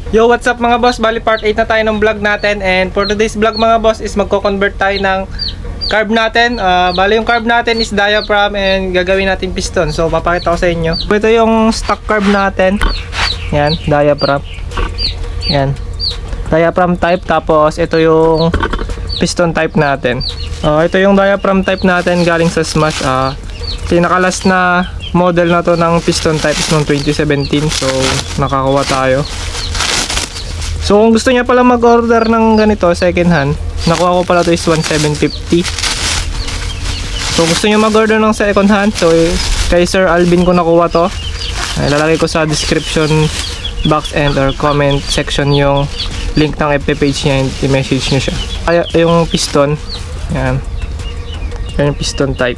Yo, what's up mga boss? Bali part 8 na tayo ng vlog natin. And for today's vlog mga boss is magko-convert tayo ng carb natin. Bali yung carb natin is diaphragm and gagawin natin piston. So papakita ko sa inyo. Ito yung stock carb natin. Yan, diaphragm. Yan. Diaphragm type, tapos ito yung piston type natin. Ito yung diaphragm type natin galing sa Smash. Pinakalas na model na to ng piston type is noong 2017. So nakakuha tayo. So kung gusto niya pala mag-order ng ganito second hand, nakuha ko pala to is 1,750. So gusto niyo mag-order ng second hand, so kay Sir Alvin ko nakuha to. Ilalagay ko sa description box and or comment section yung link ng FB page niya and i-message niyo siya. Kaya yung piston, yan. Yan yung piston type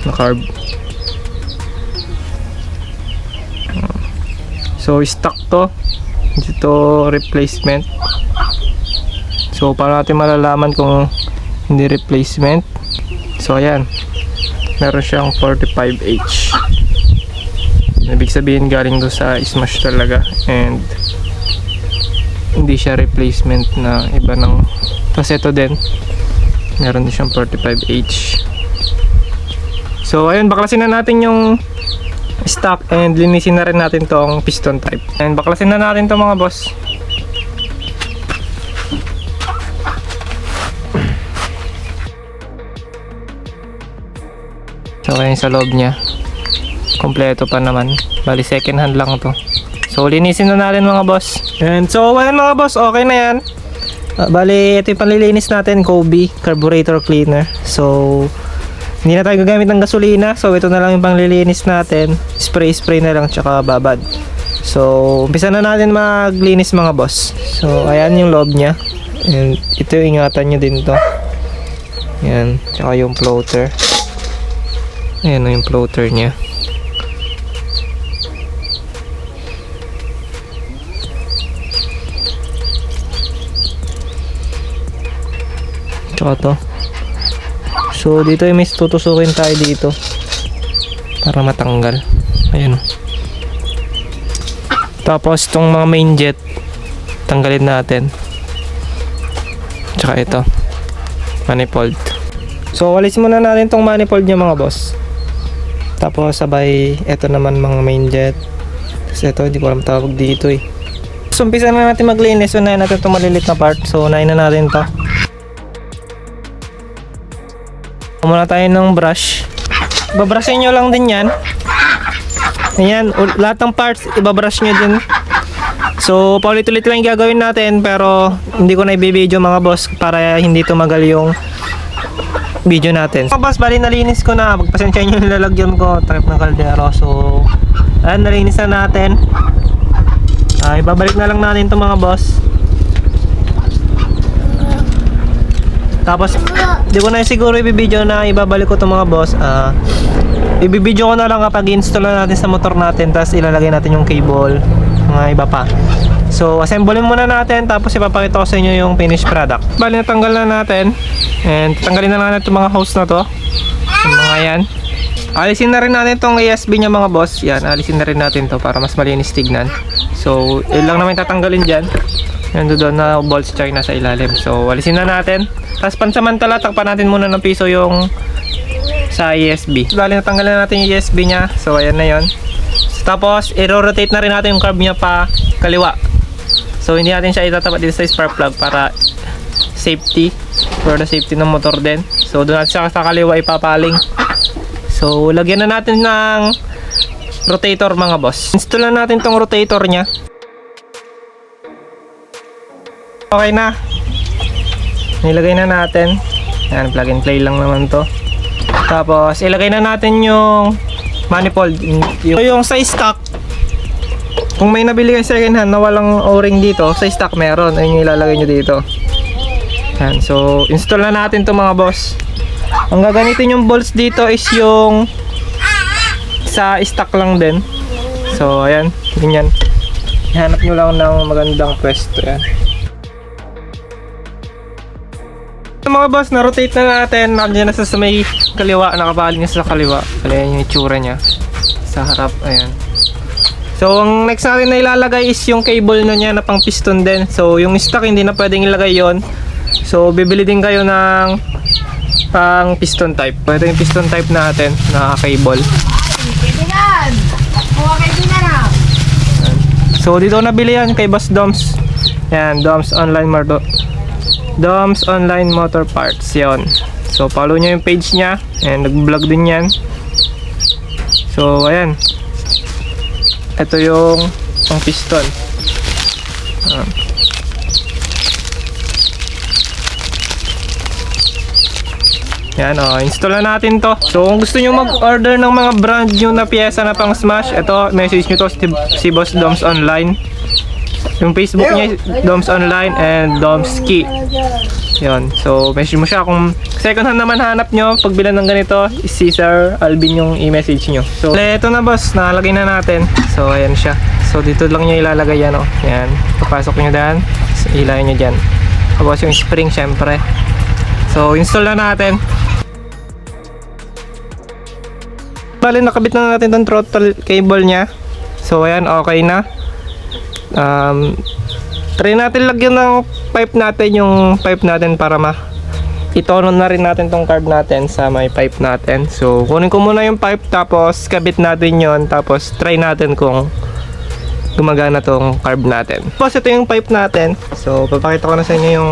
na carb. So stock to. Dito replacement. So para natin malalaman kung hindi replacement. So ayan, meron siyang 45H. Ibig sabihin galing do sa Smash talaga. And hindi siya replacement na iba ng. Tapos ito din, meron din siyang 45H. So ayun, baklasin na natin yung stock and linisin na rin natin tong piston type. And baklasin na natin to mga boss. So ayun sa loob niya, kompleto pa naman. Bali second hand lang to. So linisin na natin mga boss. And so ayun mga boss, okay na yan. Bali ito yung panlilinis natin, Kobe carburetor cleaner. So hindi na tayo gagamit ng gasolina, so ito na lang yung panglilinis natin. Spray na lang tsaka babad. So umpisa na natin maglinis mga boss. So ayan yung loob nya. And ito yung ingatan nyo din to. Ayan, tsaka yung floater. Ayan yung floater nya. Tsaka to. So dito ay may tutusukin tayo dito para matanggal. Ayan. Tapos itong mga main jet tanggalin natin. Tsaka ito manifold. So walisin muna natin itong manifold niya mga boss. Tapos sabay ito naman mga main jet. Tapos ito hindi ko alam tawag dito eh. So umpisa na natin maglinis. Unahin natin itong malilit na part. So unahin na natin to. Muna tayo ng brush. Ibabrushin nyo lang din yan. Ayan, lahat ng parts ibabrush nyo din. So paulit-ulit lang yung gagawin natin, pero hindi ko na i-video mga boss para hindi tumagal yung video natin. Mga boss, bali nalinis ko na. Magpasensya nyo yung nilalagyan ko, trip ng kaldero. So ayan, nalinis na natin. Ibabalik na lang natin ito mga boss. Tapos di ko na siguro i-video na ibabalik ko itong mga boss. I-video ko na lang kapag install na natin sa motor natin, tapos ilalagay natin yung cable, mga iba pa. So assemblein muna natin, tapos ipapakita ko sa inyo yung finished product. Bali natanggal na natin. And tanggalin na lang natin itong mga hose na to, yung mga yan. Alisin na rin natin itong ASB nya mga boss. Yan, alisin na rin natin to para mas malinis tignan. So yun lang naman tatanggalin dyan. Yan doon na bolts tsaka nasa ilalim. So alisin na natin. Tapos pansamantala takpan natin muna ng piso yung sa ESB. Bali natanggalan na natin yung ESB nya. So ayan na yon. So, tapos i-rotate na rin natin yung carb nya pa kaliwa. So hindi natin siya itatapat dito sa spark plug para safety, for the safety ng motor din. So doon natin siya sa kaliwa ipapaling. So lagyan na natin ng rotator mga boss. Install na natin tong rotator nya. Okay na. Nilagay na natin. Yan, plug and play lang naman to. Tapos ilagay na natin yung manifold. Yung sa stock, kung may nabili kayo second hand na walang o-ring dito, sa stock meron. Ayun yung ilalagay nyo dito. Yan, so install na natin to mga boss. Ang gagamitin yung bolts dito is yung sa stock lang din. So ayan, ganyan. Hanap nyo lang ng magandang pwesto. Yan. Mga boss, na-rotate na natin. Nandiyan na sa may kaliwa, nakabaling na sa kaliwa. Ayan yung itsura nya sa harap, ayan. So, ang next natin na ilalagay is yung cable na niya na pang piston din. So, yung stock hindi na pwedeng ilagay yon. So, bibili din kayo ng pang piston type. Ito yung piston type natin na cable. So, dito ko nabili yan kay Boss Doms. Yan, Doms Online Motor Parts. Yan. So, follow nyo yung page niya. And nag-vlog din yan. So, ayan. Ito yung pang piston. Yan, install na natin to. So, kung gusto nyo mag-order ng mga brand new na pyesa na pang smash, ito, message nyo to si Boss Doms Online. Yung Facebook niya, Doms Online and Doms Key. Yan. So, message mo siya. Kung second hand naman hanap nyo, pagbilan ng ganito, si Sir Alvin yung i-message nyo. So, ito na boss, nakalagay na natin. So, ayan siya. So, dito lang nyo ilalagay yan, Yan. Papasok nyo dyan. So, ilayan nyo dyan. Tapos yung spring, syempre. So, install na natin. Bali, nakabit na natin itong throttle cable nya. So, ayan, okay na. Try natin lagyan ng pipe natin, yung pipe natin para itono na rin natin tong carb natin sa may pipe natin. So, kunin ko muna yung pipe, tapos kabit natin yon, tapos try natin kung gumagana tong carb natin. Tapos ito yung pipe natin. So, papakita ko na sa inyo yung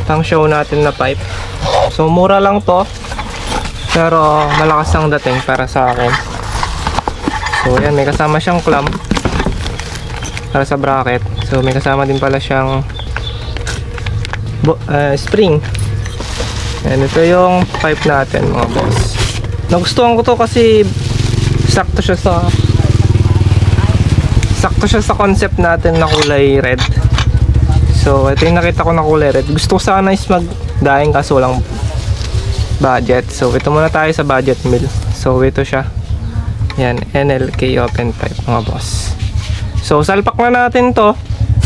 pang show natin na pipe. So, mura lang to, pero malakas ang dating para sa akin. So, yan, may kasama siyang clamp para sa bracket. So, may kasama din pala siyang spring. And ito yung pipe natin, mga boss. Nagustuhan ko to kasi sakto siya sa concept natin na kulay red. So, ito yung nakita ko na kulay red. Gusto ko sana is magdaing kaso walang budget. So, ito muna tayo sa budget mill. So, ito siya. Yan, NLK open pipe, mga boss. So, salpak na natin to.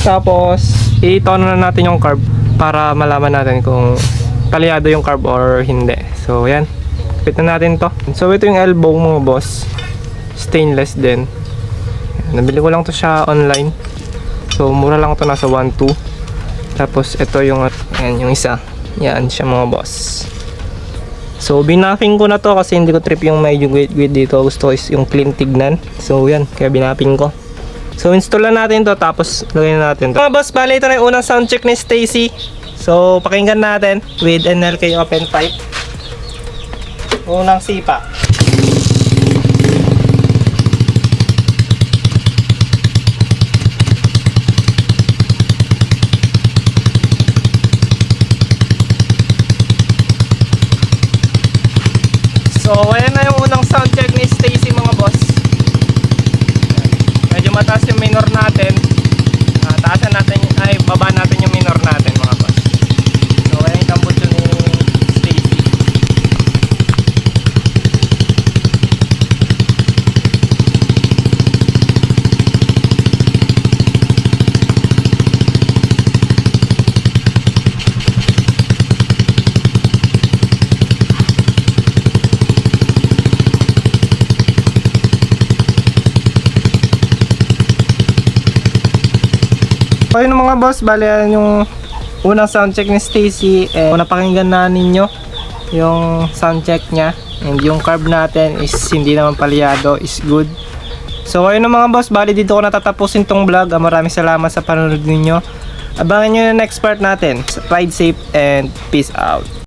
Tapos, i-tono na natin yung carb para malaman natin kung palyado yung carb or hindi. So, yan. Kapit na natin to. So, ito yung elbow, mga boss. Stainless din. Nabili ko lang to siya online. So, mura lang to, nasa 1.2. Tapos, ito yung, yan, yung isa. Yan siya, mga boss. So, binapping ko na to kasi hindi ko trip yung medyo guide dito. Gusto ko is yung clean tignan. So, yan. Kaya binapping ko. So, install na natin to, tapos lagyan na natin to. Mga boss, bali ito na yung unang sound check ni Stacy. So, pakinggan natin with NLK open pipe. Unang sipa. So, ayan na yung unang sound check ni Stacy, mga boss. Medyo mataas yung minor natin. Taasan natin, baba natin yung minor natin, mga boss. So, ayan yung tambutso ni Stacy. So, yun mga boss, bali yung unang soundcheck ni Stacy. Kung napakinggan na ninyo yung soundcheck nya, and yung carb natin is hindi naman palyado, is good. So ayun mga boss, bali dito ko natatapusin tong vlog. Maraming salamat sa panonood ninyo. Abangan nyo yung next part natin. Ride safe and peace out.